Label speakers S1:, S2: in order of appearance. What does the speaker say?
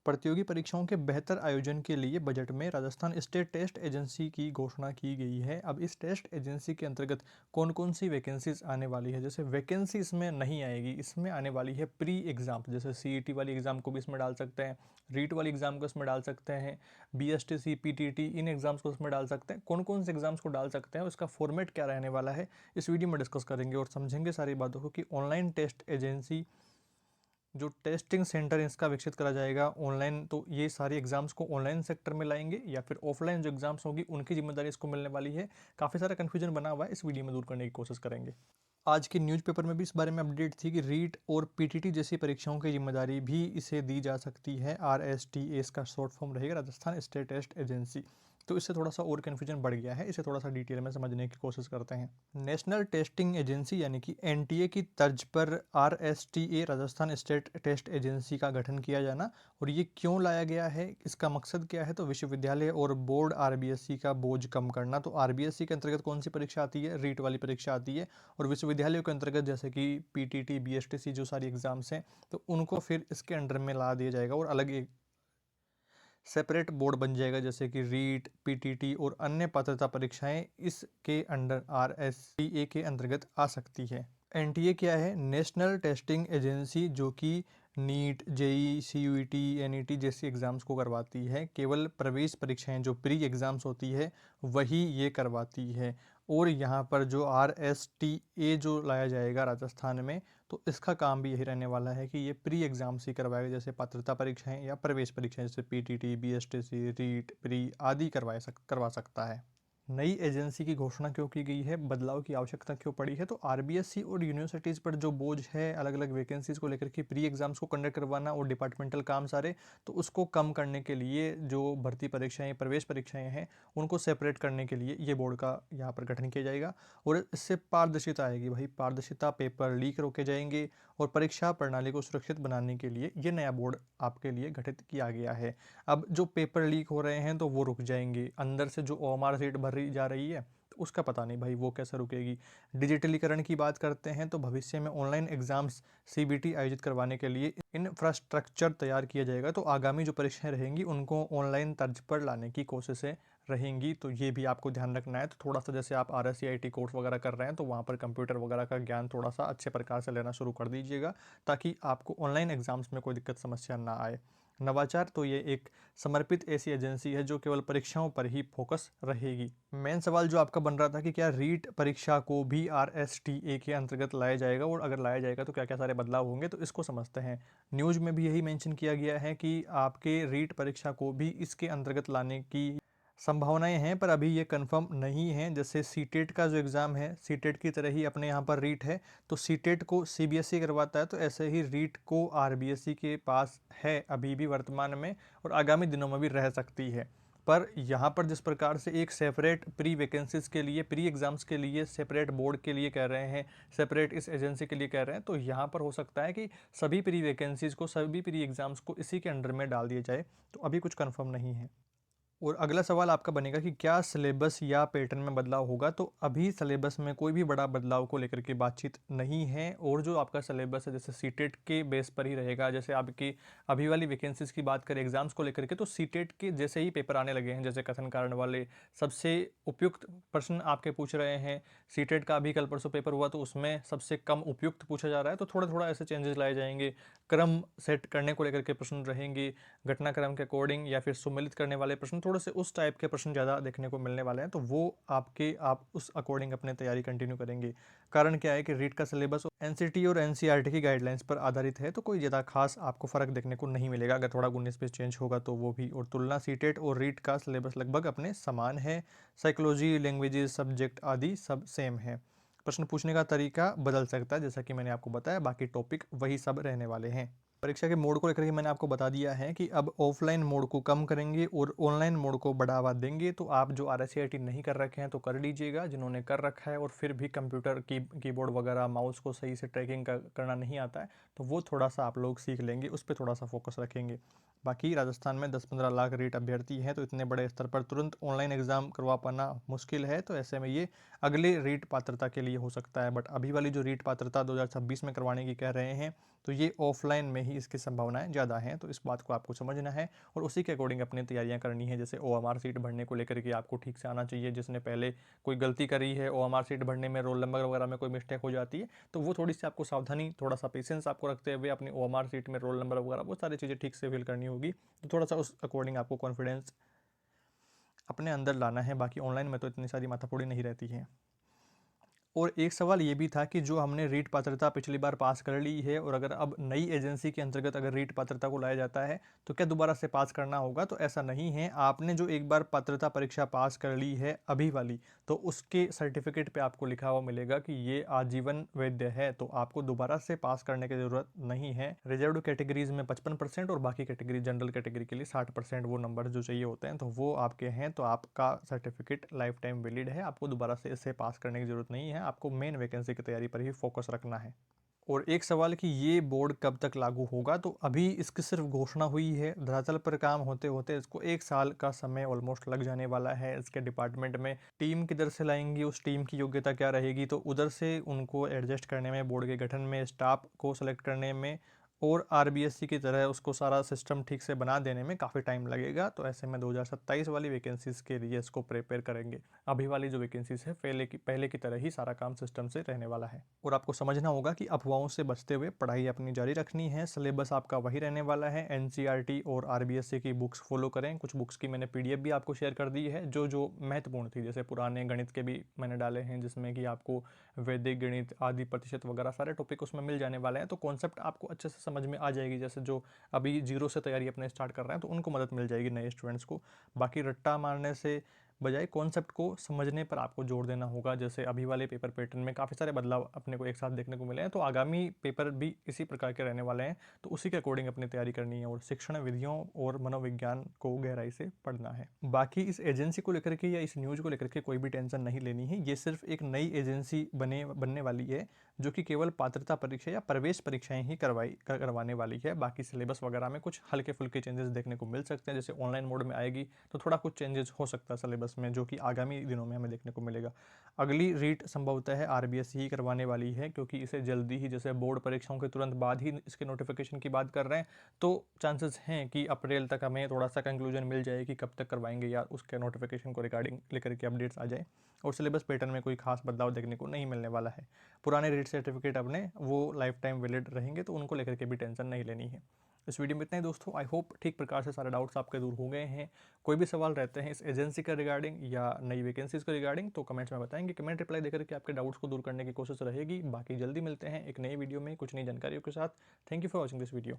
S1: प्रतियोगी परीक्षाओं के बेहतर आयोजन के लिए बजट में राजस्थान स्टेट टेस्ट एजेंसी की घोषणा की गई है। अब इस टेस्ट एजेंसी के अंतर्गत कौन कौन सी वैकेंसीज आने वाली है। जैसे वैकेंसी इसमें नहीं आएगी, इसमें आने वाली है प्री एग्जाम। जैसे सीईटी वाली एग्जाम को भी इसमें डाल सकते हैं, रीट वाली एग्जाम को इसमें डाल सकते हैं, बीएसटीसी पीटीटी इन एग्जाम्स को इसमें डाल सकते हैं। कौन कौन से एग्जाम्स को डाल सकते हैं, उसका फॉर्मेट क्या रहने वाला है, इस वीडियो में डिस्कस करेंगे और समझेंगे सारी बातों को कि ऑनलाइन टेस्ट एजेंसी जो टेस्टिंग सेंटर इसका विकसित करा जाएगा ऑनलाइन, तो ये सारी एग्जाम्स को ऑनलाइन सेक्टर में लाएंगे या फिर ऑफलाइन जो एग्जाम्स होगी उनकी जिम्मेदारी इसको मिलने वाली है। काफ़ी सारा कन्फ्यूजन बना हुआ है, इस वीडियो में दूर करने की कोशिश करेंगे। आज के न्यूज़पेपर में भी इस बारे में अपडेट थी कि रीट और पीटीटी जैसी परीक्षाओं की जिम्मेदारी भी इसे दी जा सकती है। आरएसटीए इसका शॉर्ट फॉर्म रहेगा, राजस्थान स्टेट टेस्ट एजेंसी। तो इससे थोड़ा सा और कन्फ्यूजन बढ़ गया है, इसे थोड़ा सा डिटेल में समझने की कोशिश करते हैं। नेशनल टेस्टिंग एजेंसी यानी कि एनटीए की तर्ज पर आरएसटीए राजस्थान स्टेट टेस्ट एजेंसी का गठन किया जाना। और ये क्यों लाया गया है, इसका मकसद क्या है, तो विश्वविद्यालय और बोर्ड आरबीएससी का बोझ कम करना। तो आरबीएससी के अंतर्गत कौन सी परीक्षा आती है, रीट वाली परीक्षा आती है। और विश्वविद्यालयों के अंतर्गत जैसे कि पीटीटी बीएसटीसी जो सारी एग्जाम्स हैं, तो उनको फिर इसके अंडर में ला दिया जाएगा और अलग एक सेपरेट बोर्ड बन जाएगा। जैसे कि रीट पीटीटी और अन्य पात्रता परीक्षाएं इसके अंडर आरएसटीए के अंतर्गत आ सकती है। एनटीए क्या है, नेशनल टेस्टिंग एजेंसी, जो कि नीट जेई सीयूईटी एनईटी जैसी एग्ज़ाम्स को करवाती है। केवल प्रवेश परीक्षाएं जो प्री एग्ज़ाम्स होती है वही ये करवाती है। और यहाँ पर जो आरएसटीए जो लाया जाएगा राजस्थान में, तो इसका काम भी यही रहने वाला है कि ये प्री एग्ज़ाम्स ही करवाएगा। जैसे पात्रता परीक्षाएं या प्रवेश परीक्षाएं जैसे पीटीटी बीएसटीसी रीट प्री आदि करवा सकता है। नई एजेंसी की घोषणा क्यों की गई है, बदलाव की आवश्यकता क्यों पड़ी है, तो आरबीएससी और यूनिवर्सिटीज़ पर जो बोझ है अलग अलग वैकेंसीज को लेकर के प्री एग्जाम्स को कंडक्ट करवाना और डिपार्टमेंटल काम सारे, तो उसको कम करने के लिए जो भर्ती परीक्षाएं प्रवेश परीक्षाएं हैं उनको सेपरेट करने के लिए ये बोर्ड का यहाँ पर गठन किया जाएगा। और इससे पारदर्शिता आएगी भाई, पारदर्शिता, पेपर लीक रोके जाएंगे और परीक्षा प्रणाली को सुरक्षित बनाने के लिए ये नया बोर्ड आपके लिए गठित किया गया है। अब जो पेपर लीक हो रहे हैं तो वो रुक जाएंगे, अंदर से जो ओएमआर सीट भरी जा रही है तो उसका पता नहीं भाई वो कैसे रुकेगी। डिजिटलीकरण की बात करते हैं तो भविष्य में ऑनलाइन एग्जाम्स सीबीटी आयोजित करवाने के लिए इंफ्रास्ट्रक्चर तैयार किया जाएगा। तो आगामी जो परीक्षाएं रहेंगी उनको ऑनलाइन तर्ज पर लाने की कोशिशें रहेंगी। तो ये भी आपको ध्यान रखना है। तो थोड़ा सा जैसे आप आरएससीआईटी कोर्स वगैरह कर रहे हैं तो वहाँ पर कंप्यूटर वगैरह का ज्ञान थोड़ा सा अच्छे प्रकार से लेना शुरू कर दीजिएगा, ताकि आपको ऑनलाइन एग्जाम्स में कोई दिक्कत समस्या ना आए। नवाचार, तो ये एक समर्पित ऐसी एजेंसी है जो केवल परीक्षाओं पर ही फोकस रहेगी। मेन सवाल जो आपका बन रहा था कि क्या रीट परीक्षा को भी आरएसटीए के अंतर्गत लाया जाएगा और अगर लाया जाएगा तो क्या क्या सारे बदलाव होंगे, तो इसको समझते हैं। न्यूज़ में भी यही मेंशन किया गया है कि आपके रीट परीक्षा को भी इसके अंतर्गत लाने की संभावनाएं हैं, पर अभी ये कंफर्म नहीं है। जैसे सीटेट का जो एग्ज़ाम है, सीटेट की तरह ही अपने यहाँ पर रीट है, तो सीटेट को सीबीएसई करवाता है, तो ऐसे ही रीट को आरबीएसई के पास है अभी भी वर्तमान में और आगामी दिनों में भी रह सकती है। पर यहाँ पर जिस प्रकार से एक सेपरेट प्री वैकेंसीज के लिए, प्री एग्ज़ाम्स के लिए सेपरेट बोर्ड के लिए कह रहे हैं, सेपरेट इस एजेंसी के लिए कह रहे हैं, तो यहाँ पर हो सकता है कि सभी प्री वैकेंसीज को, सभी प्री एग्ज़ाम्स को इसी के अंडर में डाल दिया जाए। तो अभी कुछ कन्फर्म नहीं है। और अगला सवाल आपका बनेगा कि क्या सिलेबस या पैटर्न में बदलाव होगा, तो अभी सिलेबस में कोई भी बड़ा बदलाव को लेकर के बातचीत नहीं है। और जो आपका सिलेबस है जैसे सीटेट के बेस पर ही रहेगा। जैसे आपकी अभी वाली वैकेंसीज की बात करें एग्जाम्स को लेकर के, तो सीटेट के जैसे ही पेपर आने लगे हैं, जैसे कथन कारण वाले सबसे उपयुक्त प्रश्न आपके पूछ रहे हैं। सीटेट का अभी कल परसों पेपर हुआ तो उसमें सबसे कम उपयुक्त पूछा जा रहा है, तो थोड़ा थोड़ा ऐसे चेंजेस लाए जाएंगे। क्रम सेट करने को लेकर के प्रश्न रहेंगे, घटनाक्रम के अकॉर्डिंग या फिर सुमेलित करने वाले प्रश्न, थोड़े से उस टाइप के प्रश्न ज़्यादा देखने को मिलने वाले हैं। तो वो आप उस अकॉर्डिंग अपने तैयारी कंटिन्यू करेंगे। कारण क्या है कि रीट का सिलेबस एनसीटी और एनसीईआरटी की गाइडलाइंस पर आधारित है, तो कोई ज़्यादा खास आपको फ़र्क देखने को नहीं मिलेगा। अगर थोड़ा 19 पे चेंज होगा तो वो भी। और तुलना सीटेट और रीट का सिलेबस लगभग अपने समान है। साइकोलॉजी, लैंग्वेजेस, सब्जेक्ट आदि सब सेम है। प्रश्न पूछने का तरीका बदल सकता है जैसा कि मैंने आपको बताया, बाकी टॉपिक वही सब रहने वाले हैं। परीक्षा के मोड को लेकर के मैंने आपको बता दिया है कि अब ऑफलाइन मोड को कम करेंगे और ऑनलाइन मोड को बढ़ावा देंगे। तो आप जो आरएससीआईटी नहीं कर रखे हैं तो कर लीजिएगा, जिन्होंने कर रखा है और फिर भी कंप्यूटर कीबोर्ड वगैरह माउस को सही से ट्रैकिंग करना नहीं आता है तो वो थोड़ा सा आप लोग सीख लेंगे, उस पर थोड़ा सा फोकस रखेंगे। बाकी राजस्थान में 10-15 लाख रीट अभ्यर्थी हैं, तो इतने बड़े स्तर पर तुरंत ऑनलाइन एग्ज़ाम करवा पाना मुश्किल है, तो ऐसे में ये अगले रीट पात्रता के लिए हो सकता है। बट अभी वाली जो रीट पात्रता 2026 में करवाने की कह रहे हैं, तो ये ऑफलाइन में ही इसकी संभावनाएं ज़्यादा हैं, तो इस बात को आपको समझना है और उसी के अकॉर्डिंग अपनी तैयारियां करनी है। जैसे ओएमआर सीट भरने को लेकर के आपको ठीक से आना चाहिए, जिसने पहले कोई गलती करी है ओएमआर सीट भरने में, रोल नंबर वगैरह में कोई मिस्टेक हो जाती है, तो वो थोड़ी सी आपको सावधानी, थोड़ा सा पेशेंस आपको रखते हुए अपनी ओएमआर सीट में रोल नंबर वगैरह वो सारी चीज़ें ठीक से फिल करनी होगी। तो थोड़ा सा उस अकॉर्डिंग आपको कॉन्फिडेंस अपने अंदर लाना है। बाकी ऑनलाइन में तो इतनी सारी माथापड़ी नहीं रहती है। और एक सवाल ये भी था कि जो हमने रीट पात्रता पिछली बार पास कर ली है और अगर अब नई एजेंसी के अंतर्गत अगर रीट पात्रता को लाया जाता है तो क्या दोबारा से पास करना होगा? तो ऐसा नहीं है। आपने जो एक बार पात्रता परीक्षा पास कर ली है अभी वाली, तो उसके सर्टिफिकेट पे आपको लिखा हुआ मिलेगा कि ये आजीवन वैध है, तो आपको दोबारा से पास करने की ज़रूरत नहीं है। रिजर्व्ड कैटेगरीज में 55% और बाकी कैटेगरी जनरल कैटेगरी के लिए 60% वो नंबर जो चाहिए होते हैं, तो वो आपके हैं, तो आपका सर्टिफिकेट लाइफ टाइम वैलिड है। आपको दोबारा से इसे पास करने की ज़रूरत नहीं है, आपको मेन वैकेंसी की तैयारी पर ही फोकस रखना है। और एक सवाल कि ये बोर्ड कब तक लागू होगा, तो अभी इसकी सिर्फ घोषणा हुई है, धरातल पर काम होते होते इसको 1 साल का समय ऑलमोस्ट लग जाने वाला है। इसके डिपार्टमेंट में टीम किधर से लाएंगी, उस टीम की योग्यता क्या रहेगी, तो उधर से उनको एडजस्ट करने में, बोर्ड के गठन में, स्टाफ को सेलेक्ट करने में और आरबीएससी की तरह उसको सारा सिस्टम ठीक से बना देने में काफ़ी टाइम लगेगा। तो ऐसे में 2027 वाली वैकेंसीज के लिए इसको प्रिपेयर करेंगे। अभी वाली जो वैकेंसीज है पहले की तरह ही सारा काम सिस्टम से रहने वाला है। और आपको समझना होगा कि अफवाहों से बचते हुए पढ़ाई अपनी जारी रखनी है। सिलेबस आपका वही रहने वाला है। एनसीईआरटी और आरबीएससी की बुक्स फॉलो करें। कुछ बुक्स की मैंने पीडीएफ भी आपको शेयर कर दी है जो जो महत्वपूर्ण थी, जैसे पुराने गणित के भी मैंने डाले हैं, जिसमें कि आपको वैदिक गणित आदि प्रतिशत वगैरह सारे टॉपिक उसमें मिल जाने वाले हैं। तो कॉन्सेप्ट आपको अच्छे से समझ में आ जाएगी, जैसे जो अभी जीरो से तैयारी अपने स्टार्ट कर रहे हैं तो उनको मदद मिल जाएगी नए स्टूडेंट्स को। बाकी रट्टा मारने से बजाय कॉन्सेप्ट को समझने पर आपको जोर देना होगा। जैसे अभी वाले पेपर पैटर्न में काफ़ी सारे बदलाव अपने को एक साथ देखने को मिले हैं, तो आगामी पेपर भी इसी प्रकार के रहने वाले हैं, तो उसी के अकॉर्डिंग अपनी तैयारी करनी है और शिक्षण विधियों और मनोविज्ञान को गहराई से पढ़ना है। बाकी इस एजेंसी को लेकर के या इस न्यूज़ को लेकर के कोई भी टेंशन नहीं लेनी है। ये सिर्फ एक नई एजेंसी बनने वाली है जो कि केवल पात्रता परीक्षा या प्रवेश परीक्षाएं ही करवाने वाली है। बाकी सिलेबस वगैरह में कुछ हल्के फुल्के चेंजेस देखने को मिल सकते हैं, जैसे ऑनलाइन मोड में आएगी तो थोड़ा कुछ चेंजेस हो सकता है सिलेबस में, जो कि आगामी दिनों में हमें देखने को मिलेगा। अगली रीट संभवतः है आरबीएससी ही करवाने वाली है, क्योंकि इसे जल्दी ही, जैसे बोर्ड परीक्षाओं के तुरंत बाद ही इसके नोटिफिकेशन की बात कर रहे हैं, तो चांसेस हैं कि अप्रैल तक हमें थोड़ा सा कंक्लूजन मिल जाए कि कब तक करवाएंगे या उसके नोटिफिकेशन को रिगार्डिंग लेकर के अपडेट्स आ जाए। और सिलेबस पैटर्न में कोई खास बदलाव देखने को नहीं मिलने वाला है। पुराने रीट सर्टिफिकेट अपने वो लाइफ टाइम वैलिड रहेंगे, तो उनको लेकर के भी टेंशन नहीं लेनी है। इस वीडियो में इतना ही दोस्तों। आई होप ठीक प्रकार से सारे डाउट्स आपके दूर हो गए हैं। कोई भी सवाल रहते हैं इस एजेंसी का रिगार्डिंग या नई वैकेंसीज के रिगार्डिंग, तो कमेंट्स में बताएंगे। कमेंट रिप्लाई देकर के आपके डाउट्स को दूर करने की कोशिश रहेगी। बाकी जल्दी मिलते हैं एक नई वीडियो में कुछ नई जानकारियों के साथ। Thank you for watching this video.